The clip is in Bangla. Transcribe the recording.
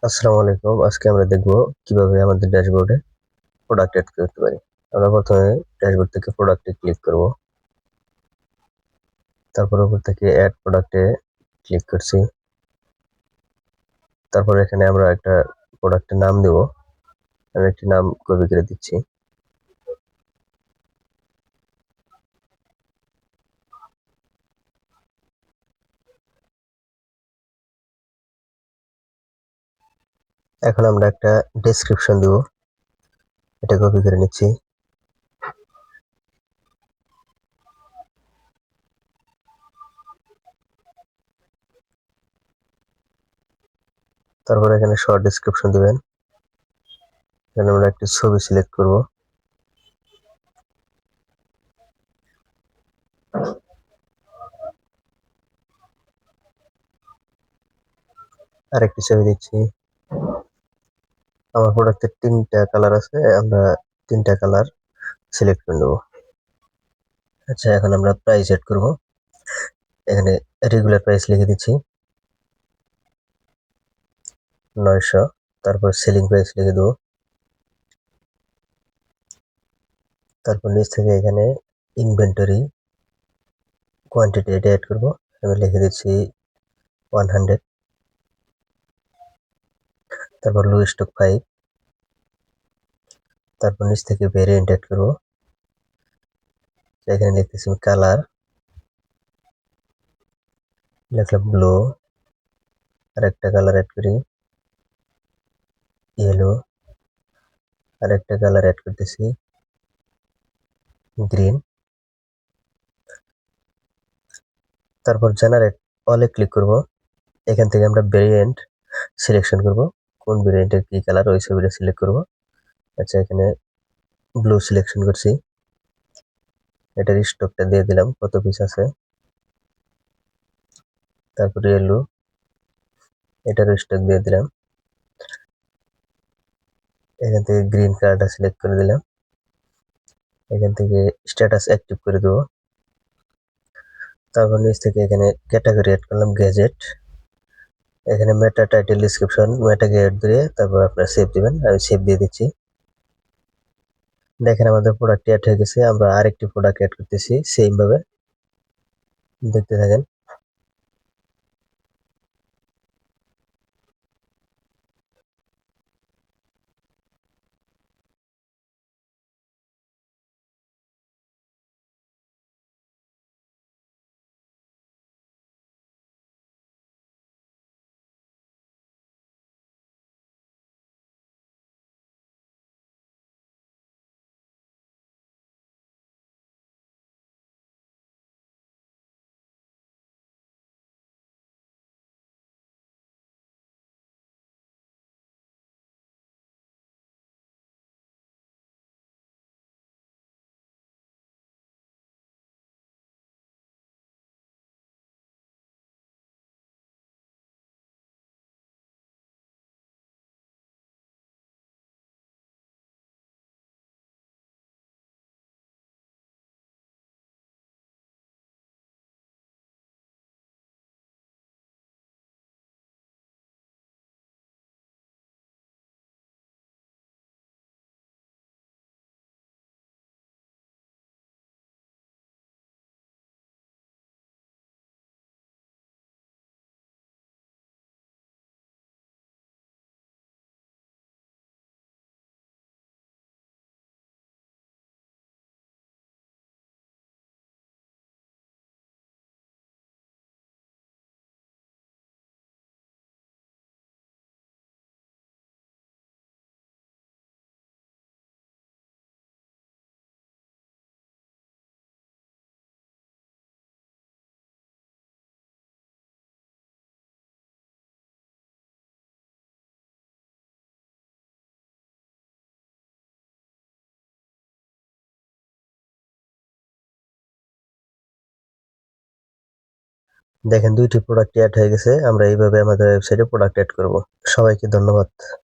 আসসালামু আলাইকুম। আজকে আমরা দেখব কিভাবে আমাদের ড্যাশবোর্ডে প্রোডাক্ট এড করতে পারি। আমরা প্রথমে ড্যাশবোর্ড থেকে প্রোডাক্টে ক্লিক করব। তারপর উপর থেকে এড প্রোডাক্টে ক্লিক করছি। তারপর এখানে আমরা একটা প্রোডাক্টের নাম দেব। আমি একটি নাম কপি করে দিচ্ছি। এখন আমরা একটা ডেসক্রিপশন দেব। এটা কপি করে নিচ্ছি। তারপর এখানে শর্ট ডেসক্রিপশন দিবেন। এখানে আমরা একটি ছবি সিলেক্ট করব। আরেকটি ছবি দিচ্ছি। আমার প্রোডাক্টের ৩টা কালার আছে। আমরা ৩টা কালার সিলেক্ট করে নেব। আচ্ছা, এখন আমরা প্রাইস এড করব। এখানে রেগুলার প্রাইস লিখে দিচ্ছি ৯০০। তারপর সেলিং প্রাইস লিখে দেবো। তারপর নিচ থেকে এখানে ইনভেন্টরি কোয়ান্টিটি এটা অ্যাড করবো। আমি লিখে দিচ্ছি 100। তারপর লো স্টক 5। তারপর নিচ থেকে ভেরিয়েন্ট অ্যাড করবো। এখানে লিখতেছি কালার, লিখলাম ব্লু। আর একটা কালার অ্যাড করি ইয়েলো। আর একটা কালার অ্যাড করতেছি গ্রিন। তারপর জেনারেট অলে ক্লিক করব। এখান থেকে আমরা ভেরিয়েন্ট সিলেকশন করব, কোন ভেরিয়েন্টের কি কালার ওই ছবিটা সিলেক্ট করব। আচ্ছা, এখানে ব্লু সিলেকশন করছি। এটার স্টকটা দিয়ে দিলাম কত পিস আছে। তারপর ইয়েলো, এটার স্টক দিয়ে দিলাম। এখান থেকে গ্রিন কালারটা সিলেক্ট করে দিলাম। এখান থেকে স্ট্যাটাস অ্যাক্টিভ করে দেবো। তারপর নিচ থেকে এখানে ক্যাটাগরি অ্যাড করলাম গ্যাজেট। এখানে মেটা টাইটেল ডিসক্রিপশন মেটা গ্যাজেট দিয়ে তারপর আপনারা সেভ দিবেন। আমি সেভ দিয়ে দিচ্ছি। দেখেন আমাদের প্রোডাক্ট অ্যাড হয়ে গেছে। আমরা আরেকটি প্রোডাক্ট অ্যাড করতেছি সেম ভাবে, দেখতে থাকেন। দেখেন 2টি প্রোডাক্ট অ্যাড হয়ে গেছে। আমরা এইভাবে আমাদের ওয়েবসাইটে প্রোডাক্ট অ্যাড করব। সবাইকে ধন্যবাদ।